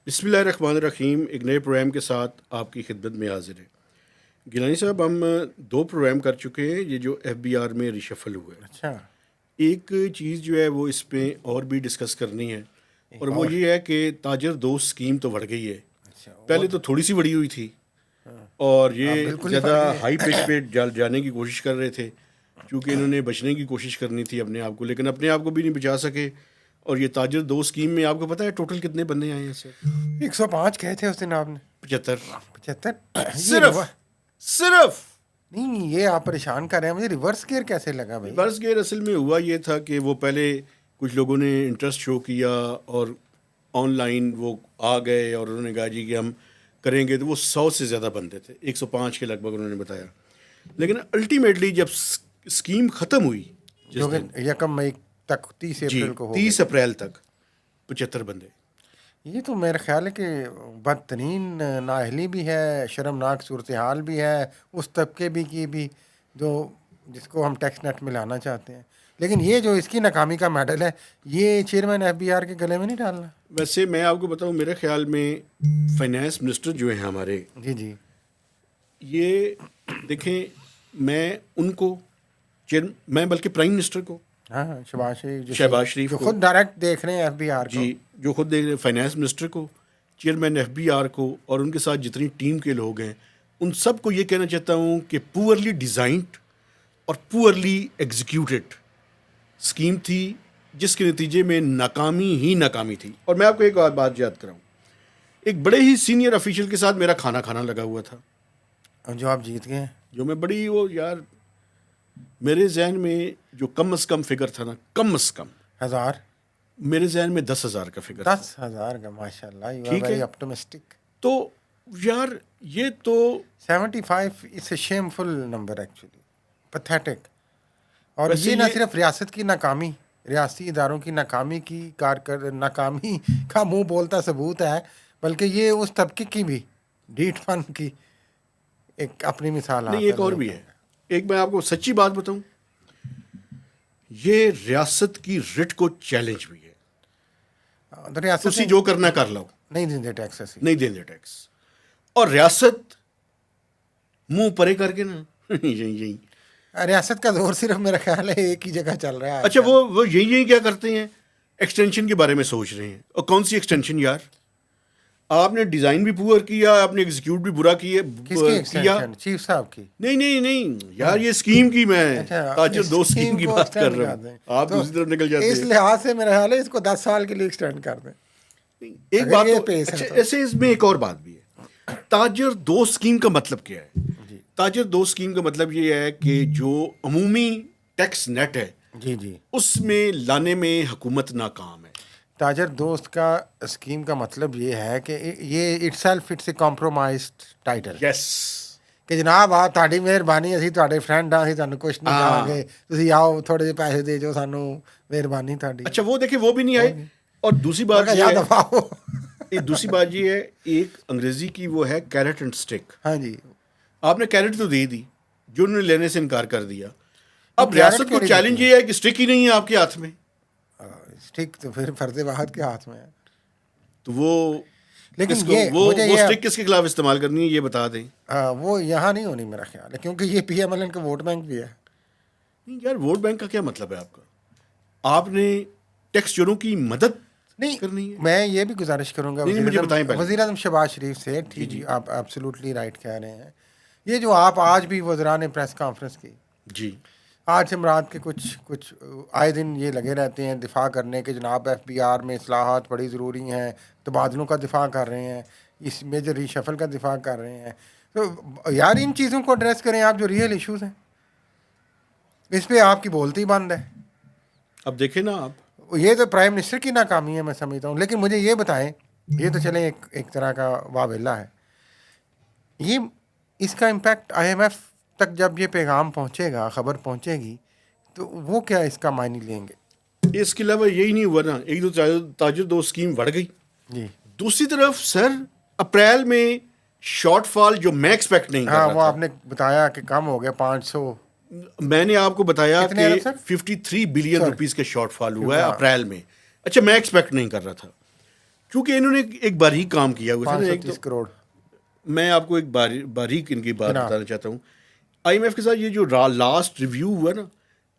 بسم اللہ الرحمن الرحیم. ایک نئے پروگرام کے ساتھ آپ کی خدمت میں حاضر ہے. گیلانی صاحب، ہم 2 پروگرام کر چکے ہیں یہ جو ایف بی آر میں ریشفل ہوا ہے. اچھا، ایک چیز جو ہے وہ اس پہ اور بھی ڈسکس کرنی ہے، اور وہ یہ ہے کہ تاجر دوست اسکیم تو بڑھ گئی ہے. اچھا پہلے تو تھوڑی سی بڑی ہوئی تھی اور یہ بالکل ہی زیادہ بڑھ گئی. ہائی پچ پہ جانے کی کوشش کر رہے تھے، چونکہ انہوں نے بچنے کی کوشش کرنی تھی اپنے آپ کو، لیکن اپنے آپ کو بھی نہیں بچا سکے. اور یہ تاجر دوست اسکیم میں آپ کو پتہ ہے ٹوٹل کتنے بندے آئے ہیں سر؟ 105 کہے تھے اس دن آپ نے. 75 75 صرف. نہیں، یہ آپ پریشان کر رہے ہیں. مجھے ریورس گیئر کیسے لگا بھائی؟ برس گیئر اصل میں ہوا یہ تھا کہ وہ پہلے کچھ لوگوں نے انٹرسٹ شو کیا اور آن لائن وہ آ گئے اور انہوں نے کہا جی کہ ہم کریں گے، تو وہ 100 سے زیادہ بندے تھے، 105 کے لگ بھگ انہوں نے بتایا. لیکن الٹیمیٹلی جب اسکیم ختم ہوئی جو جس کہ دن 1 مئی تک 30 جی اپریل کو ہو 30 گئی. اپریل تک 75 بندے. یہ تو میرا خیال ہے کہ بدترین نااہلی بھی ہے، شرمناک صورتحال بھی ہے اس طبقے کی جو جس کو ہم ٹیکس نیٹ میں لانا چاہتے ہیں. لیکن یہ جو اس کی ناکامی کا میڈل ہے، یہ چیئرمین ایف بی آر کے گلے میں نہیں ڈالنا. ویسے میں آپ کو بتاؤں، میرے خیال میں فائنانس منسٹر جو ہیں ہمارے، جی یہ دیکھیں، میں ان کو میں بلکہ پرائم منسٹر کو، ہاں، شہباز شریف جو کو، خود ڈائریکٹ دیکھ رہے ہیں ایف بی آر کو. جی جو خود دیکھ رہے ہیں، فائنانس منسٹر کو، چیئرمین ایف بی آر کو، اور ان کے ساتھ جتنی ٹیم کے لوگ ہیں، ان سب کو یہ کہنا چاہتا ہوں کہ پورلی ڈیزائنڈ اور پورلی ایگزیکیوٹڈ اسکیم تھی، جس کے نتیجے میں ناکامی ہی ناکامی تھی. اور میں آپ کو ایک اور بات یاد کراؤں، ایک بڑے ہی سینئر افیشل کے ساتھ میرا کھانا لگا ہوا تھا، اور جو آپ جیت گئے. جو میں بڑی وہ یار میرے ذہن میں جو کم از کم فگر تھا نا، کم از کم 1000 میرے ذہن میں 10,000 کا فگر تھا. 10,000 کا، ماشاء اللہ، یو آر ٹھیک ہے، ویری آپٹمسٹک. تو یار یہ تو 75 از اے شیمفل نمبر ایکچولی، پیتھیٹک. اور ویسے یہ نہ صرف ریاست کی ناکامی، ریاستی اداروں کی ناکامی کی ناکامی کا منہ بولتا ثبوت ہے، بلکہ یہ اس طبقے کی بھی ڈیٹ فن کی ایک اپنی مثال نہیں، حاصل ایک اور بھی ہے. ایک میں آپ کو سچی بات بتاؤں، یہ ریاست کی رٹ کو چیلنج بھی ہے. ریاست تسی جو کرنا کر لو، نہیں دیں ٹیکس اسی. نہیں دیں ٹیکس، اور ریاست منہ پرے کر کے نا یہی. ریاست کا زور صرف میرا خیال ہے ایک ہی جگہ چل رہا ہے. اچھا، وہ یہی کیا کرتے ہیں، ایکسٹینشن کے بارے میں سوچ رہے ہیں. اور کون سی ایکسٹینشن یار؟ آپ نے ڈیزائن بھی پور کیا، آپ نے ایگزیکیوٹ بھی برا کیا. کس کی ایکسٹینشن؟ چیف صاحب کی؟ نہیں یار، یہ اسکیم کی میں تاجر دو اسکیم کی بات کر رہا ہوں. آپ دوسری طرف نکل جاتے ہیں. اس لحاظ سے میرا خیال ہے اس کو 10 سال کے لیے ایکسٹینڈ کر دیں. ایک بات تو ایسے اس میں ایک اور بات بھی ہے. تاجر دو اسکیم کا مطلب کیا ہے؟ تاجر دو اسکیم کا مطلب یہ ہے کہ جو عمومی ٹیکس نیٹ ہے جی اس میں لانے میں حکومت ناکام ہے. تاجر دوست کا اسکیم کا مطلب یہ ہے کہ یہ it self it's a compromised title. Yes, کہ جناب آپ تہاڈی مہربانی، اسی تہاڈے فرینڈ ہاں، اسی تہانوں کچھ نہیں کہاں گے، تسی آؤ تھوڑے جے پیسے دے جو سانوں، مہربانی تہاڈی. اچھا وہ دیکھیں وہ بھی نہیں آئے. اور دوسری بات یہ ہے ایک انگریزی کی وہ ہے کیرٹ اینڈ اسٹک. ہاں جی، آپ نے کیرٹ تو دے دی، جو انہوں نے لینے سے انکار کر دیا. اب ریاست کو چیلنج یہ ہے کہ اسٹک ہی نہیں ہے آپ کے ہاتھ میں. اسٹک تو پھر فرد واحد کے ہاتھ میں ہے. تو وہ لیکن وہ اسٹک کس کے خلاف استعمال کرنی ہے یہ بتا دیں. وہ یہاں نہیں ہونی میرا خیال ہے، کیونکہ یہ پی ایم ایل این کا ووٹ بینک بھی ہے. نہیں یار، ووٹ بینک کا کیا مطلب ہے آپ کا؟ آپ نے ٹیکس چوروں کی مدد نہیں کرنی ہے. میں یہ بھی گزارش کروں گا وزیر اعظم شہباز شریف سے. جی آپ ایبسلیوٹلی رائٹ کہہ رہے ہیں. یہ جو آپ آج بھی وزراء نے پریس کانفرنس کی، جی آج سے مراد کے کچھ آئے دن یہ لگے رہتے ہیں دفاع کرنے کے، جناب ایف بی آر میں اصلاحات بڑی ضروری ہیں، تبادلوں کا دفاع کر رہے ہیں، اس میجر ریشفل کا دفاع کر رہے ہیں. تو یار ان چیزوں کو ایڈریس کریں آپ، جو ریئل ایشوز ہیں. اس پہ آپ کی بولتی بند ہے. اب دیکھیں نا آپ، یہ تو پرائم منسٹر کی ناکامی ہے میں سمجھتا ہوں. لیکن مجھے یہ بتائیں، یہ تو چلیں ایک طرح کا واویلا ہے، یہ اس کا امپیکٹ آئی ایم ایف تک جب یہ پیغام پہنچے گا، خبر پہنچے گی، تو وہ کیا اس کا معنی لیں گے؟ اس کے علاوہ یہی نہیں ہوا نا، ایک تو تاجر دو اسکیم بڑھ گئی. جی دوسری طرف سر اپریل میں شارٹ فال جو میں ایکسپیکٹ نہیں کر رہا ہاں، تھا. وہ آپ نے بتایا کہ کم ہو گیا 500. میں نے آپ کو بتایا کتنے کہ ارب سر؟ 53 بلین روپیز کا شارٹ فال ہوا ہے اپریل میں. اچھا میں ایکسپیکٹ نہیں کر رہا تھا. چونکہ انہوں نے ایک باریک کام کیا ہوا ہے نا، ایک تو 530 کروڑ. میں آپ کو ایک باریک ان کی بات بتانا چاہتا ہوں. آئی ایم ایف کے ساتھ یہ جو لاسٹ ریویو ہوا نا،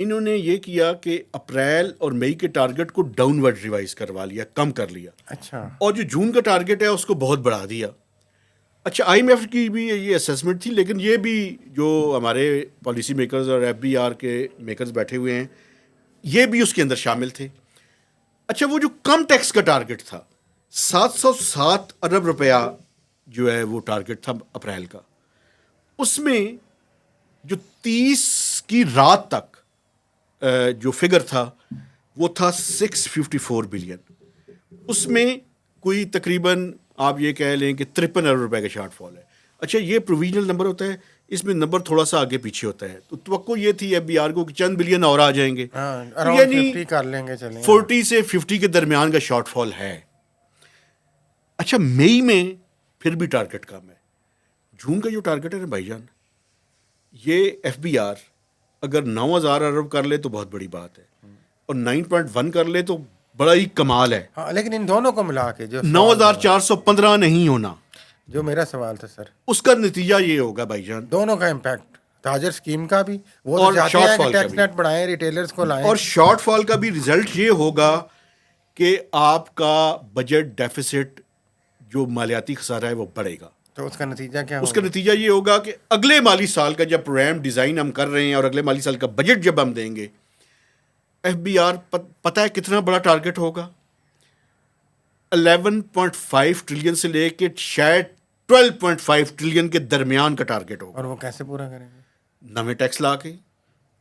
انہوں نے یہ کیا کہ اپریل اور مئی کے ٹارگٹ کو ڈاؤن ورڈ ریوائز کروا لیا، کم کر لیا. اچھا. اور جو جون کا ٹارگٹ ہے اس کو بہت بڑھا دیا. اچھا، آئی ایم ایف کی بھی یہ اسیسمنٹ تھی، لیکن یہ بھی جو ہمارے پالیسی میکرز اور ایف بی آر کے میکرز بیٹھے ہوئے ہیں، یہ بھی اس کے اندر شامل تھے. اچھا، وہ جو کم ٹیکس کا ٹارگٹ تھا 707 ارب روپیہ جو ہے وہ ٹارگٹ تھا اپریل کا، اس میں جو 30 کی رات تک جو فگر تھا وہ تھا 654 بلین. اس میں کوئی تقریباً آپ یہ کہہ لیں کہ 53 ارب روپے کا شارٹ فال ہے. اچھا، یہ پروویژنل نمبر ہوتا ہے، اس میں نمبر تھوڑا سا آگے پیچھے ہوتا ہے، تو توقع یہ تھی ایف بی آر کو کہ چند بلین اور آ جائیں گے، تو اراؤنڈ 50 کر لیں گے، چلیں 40 سے 50 کے درمیان کا شارٹ فال ہے. اچھا، مئی میں پھر بھی ٹارگٹ کم ہے. جون کا جو ٹارگٹ ہے نا بھائی جان، یہ ایف بی آر اگر 9,000 ارب کر لے تو بہت بڑی بات ہے، اور 9.1 کر لے تو بڑا ہی کمال ہے. ہاں، لیکن ان دونوں کو ملا کے جو 9,415 نہیں ہونا، جو میرا سوال تھا سر، اس کا نتیجہ یہ ہوگا بھائی جان، دونوں کا امپیکٹ، تاجر اسکیم کا بھی، وہ تو اور چاہتے شارٹ ہیں کہ فال کا ٹیکس بھی. نیٹ بڑھائیں، ریٹیلرز کو لائیں، اور شارٹ فال کا بھی رزلٹ یہ ہوگا کہ آپ کا بجٹ ڈیفیسٹ جو مالیاتی خسارہ ہے وہ بڑھے گا. تو اس کا نتیجہ کیا اس کا ہوگا؟ نتیجہ یہ ہوگا کہ اگلے مالی سال کا جب پروگرام ڈیزائن ہم کر رہے ہیں اور اگلے مالی سال کا بجٹ جب ہم دیں گے، ایف بی آر پتہ ہے کتنا بڑا ٹارگٹ ہوگا؟ 11.5 ٹریلین سے لے کے شاید 12.5 ٹریلین کے درمیان کا ٹارگٹ ہوگا. اور وہ کیسے پورا کریں گے؟ نویں ٹیکس لا کے.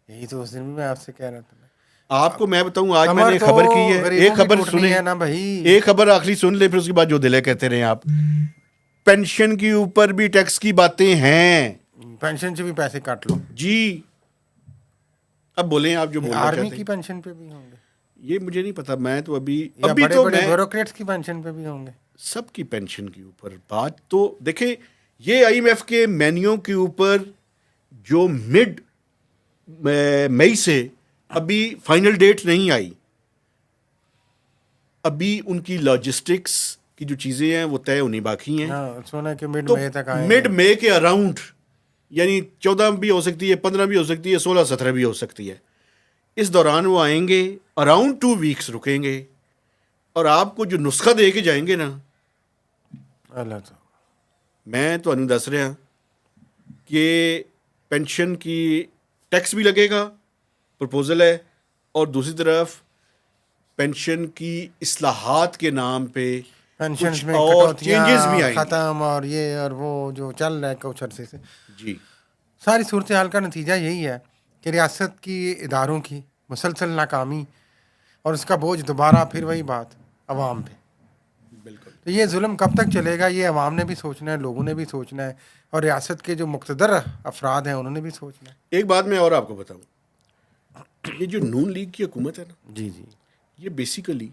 یہی تو اس دن بھی میں آپ سے کہہ رہا تھا. آپ کو میں بتاؤں، آج میں کمر نے تو خبر کی ہے، غریبوں ایک کی خبر ٹوٹنی سنیں، ہے نا بھائی. ایک خبر آخری سن لے، پھر اس کے بعد جو دلے کہتے رہے آپ. پینشن کے اوپر بھی ٹیکس کی باتیں ہیں. پینشن سے بھی پیسے کاٹ لو. جی، اب بولیں آپ جو بولنا آرمی چاہتے کی ہیں. پینشن پہ بھی ہوں گے، یہ مجھے نہیں پتا، میں تو ابھی یا بڑے تو بڑے میں بیوروکریٹس کی پینشن پہ بھی ہوں گے. سب کی پینشن کے اوپر بات تو دیکھیں، یہ آئی ایم ایف کے مینیو کے اوپر جو مڈ مئی سے ابھی فائنل ڈیٹ نہیں آئی، ابھی ان کی لاجسٹکس کی جو چیزیں ہیں وہ طے ہونی باقی ہیں. ہاں، سونا کہ مڈ تو مئی تک آئیں مڈ گے. مئی کے اراؤنڈ، یعنی 14 بھی ہو سکتی ہے، 15 بھی ہو سکتی ہے، 16-17 بھی ہو سکتی ہے، اس دوران وہ آئیں گے، اراؤنڈ 2 ویکس رکیں گے، اور آپ کو جو نسخہ دے کے جائیں گے نا، اللہ تو میں تو انو دس رہا کہ پینشن کی ٹیکس بھی لگے گا، پرپوزل ہے، اور دوسری طرف پینشن کی اصلاحات کے نام پہ پینشنز کچھ میں اور چینجز بھی کٹوتیاں آئیں گے. ختم، اور یہ اور وہ جو چل رہا ہے کچھ عرصے سے. جی، ساری صورتحال کا نتیجہ یہی ہے کہ ریاست کی اداروں کی مسلسل ناکامی، اور اس کا بوجھ دوبارہ پھر وہی بات عوام پہ. بالکل. تو یہ ظلم کب تک چلے گا؟ یہ عوام نے بھی سوچنا ہے، لوگوں نے بھی سوچنا ہے، اور ریاست کے جو مقتدر افراد ہیں انہوں نے بھی سوچنا ہے. ایک بات میں اور آپ کو بتاؤں، یہ جو نون لیگ کی حکومت ہے نا، جی جی. یہ بیسیکلی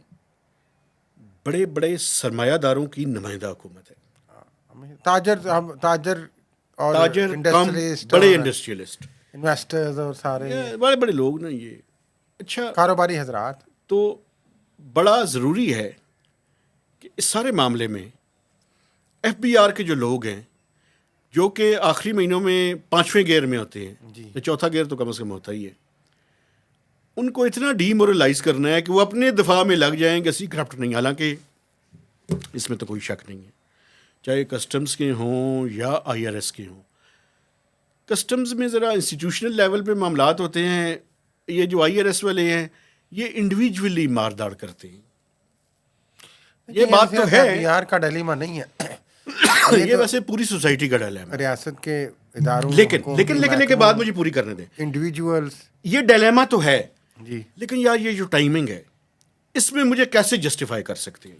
بڑے بڑے سرمایہ داروں کی نمائندہ حکومت ہے. تاجر اور تاجر کم انڈسٹریلسٹ بڑے اور انڈسٹریلسٹ، انویسٹرز اور سارے بڑے بڑے لوگ نا یہ. اچھا، کاروباری حضرات. تو بڑا ضروری ہے کہ اس سارے معاملے میں ایف بی آر کے جو لوگ ہیں، جو کہ آخری مہینوں میں 5ویں گیئر میں ہوتے ہیں، جی. چوتھا گیئر تو کم از کم ہوتا ہی ہے، ان کو اتنا ڈی مورلائز کرنا ہے کہ وہ اپنے دفاع میں لگ جائیں کہ اسی کرپٹ نہیں. حالانکہ اس میں تو کوئی شک نہیں ہے، چاہے کسٹمز کے ہوں یا آئی آر ایس کے ہوں. کسٹمز میں ذرا انسٹیٹیوشنل لیول پہ معاملات ہوتے ہیں، یہ جو آئی آر ایس والے ہیں یہ انڈیویجولی مارداڑ کرتے ہیں. یہ بات تو ہے، بہار کا ڈیلیما نہیں ہے، یہ ویسے پوری سوسائٹی کا ڈیلیما ہے. ریاست کے اداروں، لیکن بات مجھے پوری کرنے دیں. انڈیویجولس. یہ ڈیلیما تو ہے، جی. لیکن یار یہ جو ٹائمنگ ہے اس میں مجھے کیسے جسٹیفائی کر سکتے ہیں؟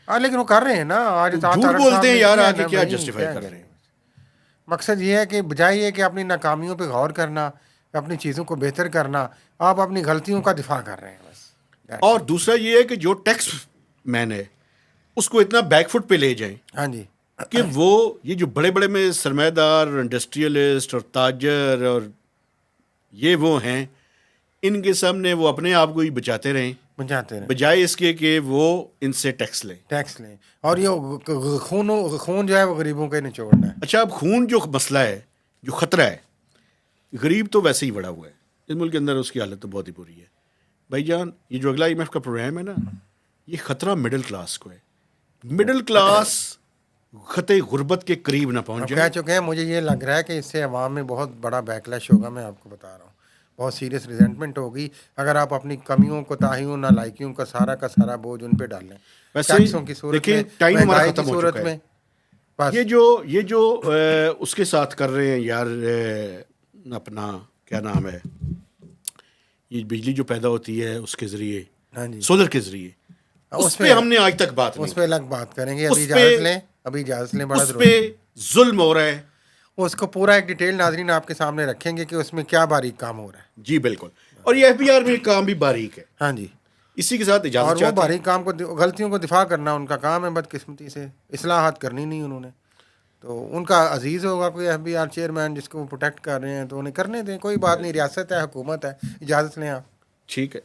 ہاں، لیکن وہ کر رہے ہیں نا. آج جھوٹ بولتے ہیں یار، آگے کیا جسٹیفائی کر رہے ہیں؟ مقصد یہ ہے کہ بجائے یہ کہ اپنی ناکامیوں پہ غور کرنا، اپنی چیزوں کو بہتر کرنا، آپ اپنی غلطیوں کا دفاع کر رہے ہیں بس. اور دوسرا یہ ہے کہ جو ٹیکس مین ہے اس کو اتنا بیک فٹ پہ لے جائیں ہاں جی، کہ وہ یہ جو بڑے بڑے میں سرمایہ دار، انڈسٹریلسٹ اور تاجر اور یہ وہ ہیں، ان کے سامنے وہ اپنے آپ کو ہی بچاتے رہیں بچاتے رہیں، بجائے اس کے کہ وہ ان سے ٹیکس لیں. ٹیکس لیں، اور یہ خون جو ہے وہ غریبوں کے نچوڑنا ہے. اچھا، اب خون جو مسئلہ ہے، جو خطرہ ہے، غریب تو ویسے ہی بڑا ہوا ہے اس ملک کے اندر، اس کی حالت تو بہت ہی بری ہے. بھائی جان، یہ جو اگلا IMF کا پروگرام ہے نا، یہ خطرہ مڈل کلاس کو ہے. مڈل کلاس خطے غربت کے قریب نہ پہنچ ہم جائے. کہہ چکے ہیں، مجھے یہ لگ رہا ہے کہ اس سے عوام میں بہت بڑا بیکلیش ہوگا. میں آپ کو بتا رہا ہوں، بہت سیریس ریزنٹمنٹ ہوگی اگر آپ اپنی کمیوں، کوتاہیوں، نالائکیوں کا سارا بوجھ ان پہ ڈال لیں. ویسے ٹیکسوں کی صورت دیکھیں، میں، ٹائم ہمارا مہنگائی کی ختم ہو صورت چکا ہے. میں، بس یہ جو اس کے ساتھ کر رہے ہیں یار، اپنا کیا نام ہے، یہ بجلی جو پیدا ہوتی ہے اس کے ذریعے، ہاں جی، سولر کے ذریعے، اس پہ ہم نے آج تک بات نہیں اس پہ کی. الگ بات کریں گے. اس پہ ابھی اجازت لیں، بڑا اس ضروری. پہ ظلم ہو رہا ہے. اس کو پورا ایک ڈیٹیل ناظرین آپ کے سامنے رکھیں گے کہ اس میں کیا باریک کام ہو رہا ہے. جی بالکل. اور یہ FBR میں کام بھی باریک ہے. ہاں جی، اسی کے ساتھ اور اجازت وہ چاہتے ہیں. باریک کام کو، غلطیوں کو دفاع کرنا ان کا کام ہے. بدقسمتی سے اصلاحات کرنی نہیں انہوں نے. تو ان کا عزیز ہوگا کوئی FBR چیئرمین جس کو وہ پروٹیکٹ کر رہے ہیں، تو انہیں کرنے دیں، کوئی بات نہیں. ریاست ہے، حکومت ہے. اجازت لیں آپ. ٹھیک ہے.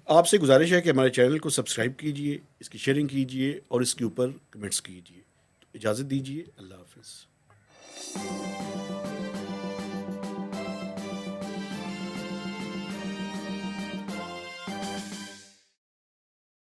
آپ سے گزارش ہے کہ ہمارے چینل کو سبسکرائب کیجئے، اس کی شیئرنگ کیجئے اور اس کے اوپر کمنٹس کیجئے. تو اجازت دیجئے. اللہ حافظ.